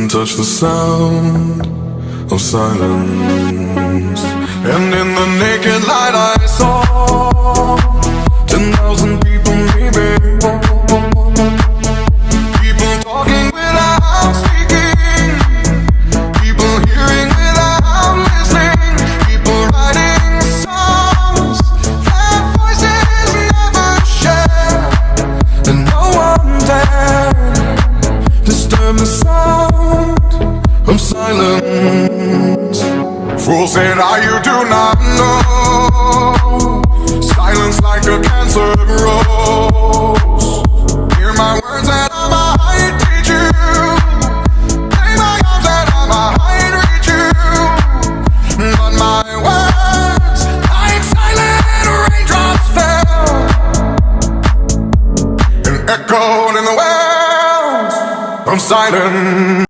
can touch the sound of silence. And in the naked light I saw 10,000 people maybe, people talking without speaking, people hearing without listening, people writing songs that voices never share, and no one dared disturb the sound of silence. Fool said, you do not know. Silence like a cancer grows. Hear my words and I might teach you. Play my arms and I might reach you. But my words, like silent raindrops fell and echoed in the wells of silence.